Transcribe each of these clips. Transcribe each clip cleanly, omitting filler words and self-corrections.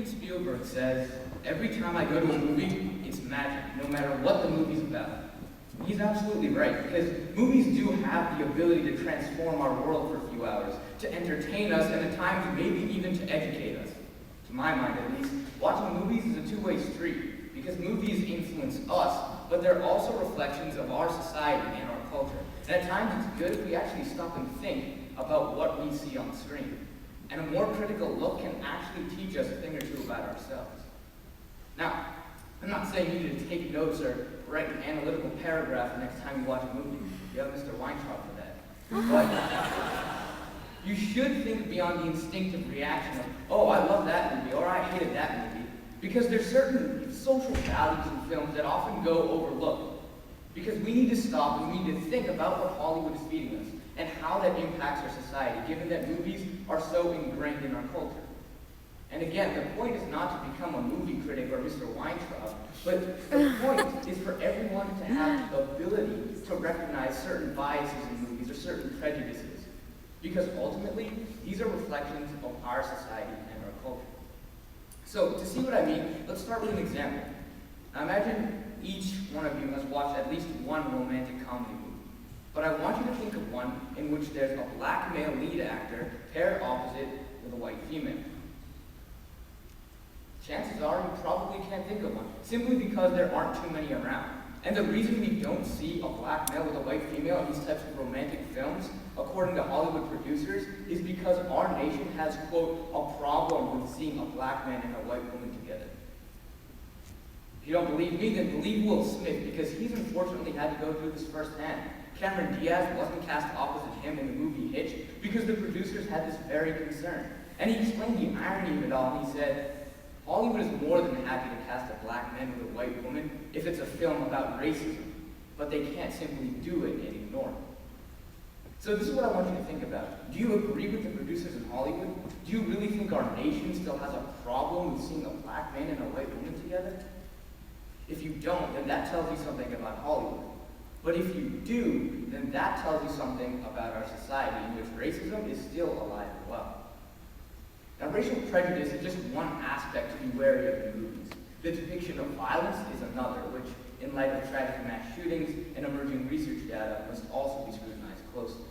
Steven Spielberg says, every time I go to a movie, it's magic, no matter what the movie's about. He's absolutely right, because movies do have the ability to transform our world for a few hours, to entertain us, and at times maybe even to educate us. To my mind at least, watching movies is a two-way street, because movies influence us, but they're also reflections of our society and our culture. And at times it's good if we actually stop and think about what we see on the screen. And a more critical look can actually teach us a thing or two about ourselves. Now, I'm not saying you need to take notes or write an analytical paragraph the next time you watch a movie. You have Mr. Weintraub for that. But you should think beyond the instinctive reaction of, oh, I love that movie, or I hated that movie, because there's certain social values in films that often go overlooked. Because we need to stop and we need to think about what Hollywood is feeding us and how that impacts our society, given that movies are so ingrained in our culture. And again, the point is not to become a movie critic or Mr. Weintraub, but the point is for everyone to have the ability to recognize certain biases in movies or certain prejudices. Because ultimately, these are reflections of our society and our culture. So, to see what I mean, let's start with an example. Now imagine each one of you has watched at least one romantic comedy movie. But I want you to think of one in which there's a black male lead actor paired opposite with a white female. Chances are you probably can't think of one, simply because there aren't too many around. And the reason we don't see a black male with a white female in these types of romantic films, according to Hollywood producers, is because our nation has, quote, a problem with seeing a black man and a white woman together. If you don't believe me, then believe Will Smith, because he's unfortunately had to go through this firsthand. Cameron Diaz wasn't cast opposite him in the movie Hitch because the producers had this very concern. And he explained the irony of it all, and he said, Hollywood is more than happy to cast a black man with a white woman if it's a film about racism, but they can't simply do it and ignore it. So this is what I want you to think about. Do you agree with the producers in Hollywood? Do you really think our nation still has a problem with seeing a black man and a white woman together? If you don't, then that tells you something about Hollywood. But if you do, then that tells you something about our society in which racism is still alive and well. Now, racial prejudice is just one aspect to be wary of in movies. The depiction of violence is another, which, in light of tragic mass shootings and emerging research data, must also be scrutinized closely.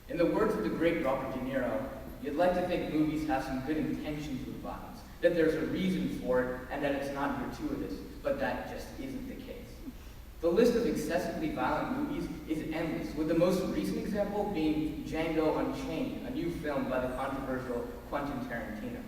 In the words of the great Robert De Niro, you'd like to think movies have some good intentions with violence, that there's a reason for it, and that it's not gratuitous, but that just isn't the case. The list of excessively violent movies is endless, with the most recent example being Django Unchained, a new film by the controversial Quentin Tarantino.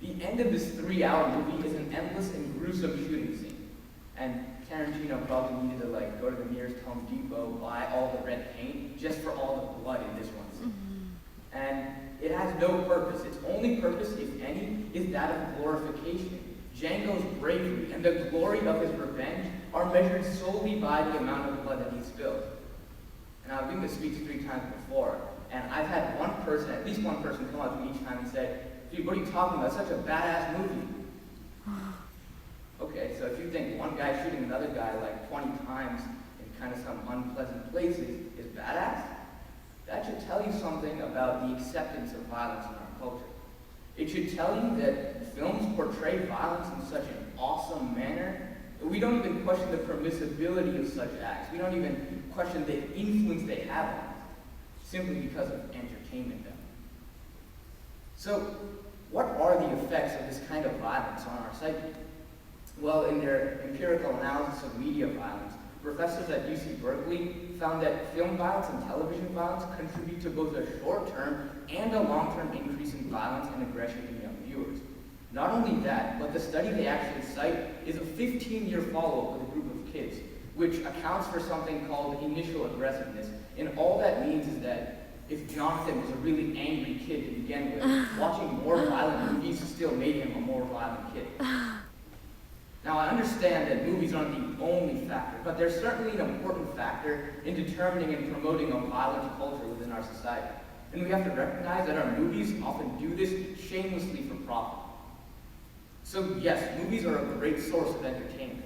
The end of this 3-hour movie is an endless and gruesome shooting scene. And Tarantino probably needed to go to the nearest Home Depot, buy all the red paint, just for all the blood in this one scene. And it has no purpose. Its only purpose, if any, is that of glorification. Django's bravery and the glory of his revenge are measured solely by the amount of blood that he spilled. And I've given this speech 3 times before, and I've had one person, at least one person, come up to me each time and say, dude, what are you talking about? It's such a badass movie. Okay, so if you think one guy shooting another guy 20 times in kind of some unpleasant places is badass, that should tell you something about the acceptance of violence in our culture. It should tell you that films portray violence in such an awesome manner that we don't even question the permissibility of such acts. We don't even question the influence they have on us, simply because of entertainment value. So, what are the effects of this kind of violence on our psyche? Well, in their empirical analysis of media violence, professors at UC Berkeley found that film violence and television violence contribute to both a short-term and a long-term increase in violence and aggression in young viewers. Not only that, but the study they actually cite is a 15-year follow-up with a group of kids, which accounts for something called initial aggressiveness. And all that means is that if Jonathan was a really angry kid to begin with, watching more violent movies still made him a more violent kid. Now, I understand that movies aren't the only factor, but they're certainly an important factor in determining and promoting a violent culture within our society. And we have to recognize that our movies often do this shamelessly for profit. So yes, movies are a great source of entertainment,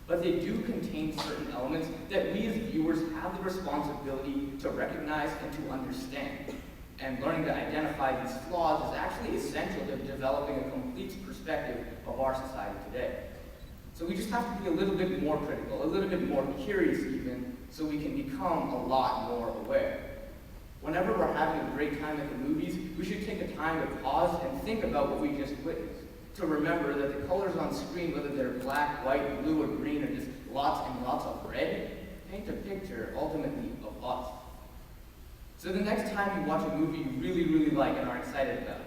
but they do contain certain elements that we as viewers have the responsibility to recognize and to understand. And learning to identify these flaws is actually essential to developing a complete perspective of our society today. So we just have to be a little bit more critical, a little bit more curious even, so we can become a lot more aware. Whenever we're having a great time at the movies, we should take the time to pause and think about what we just witnessed. To remember that the colors on screen, whether they're black, white, blue, or green, or just lots and lots of red, paint a picture, ultimately, of us. So the next time you watch a movie you really, really like and are excited about,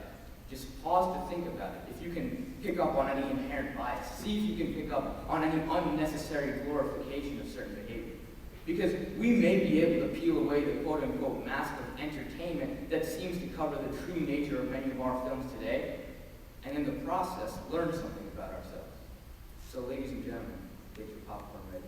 just pause to think about it. If you can pick up on any inherent bias, see if you can pick up on any unnecessary glorification of certain behavior. Because we may be able to peel away the quote-unquote mask of entertainment that seems to cover the true nature of many of our films today, and in the process, learn something about ourselves. So ladies and gentlemen, get your popcorn ready.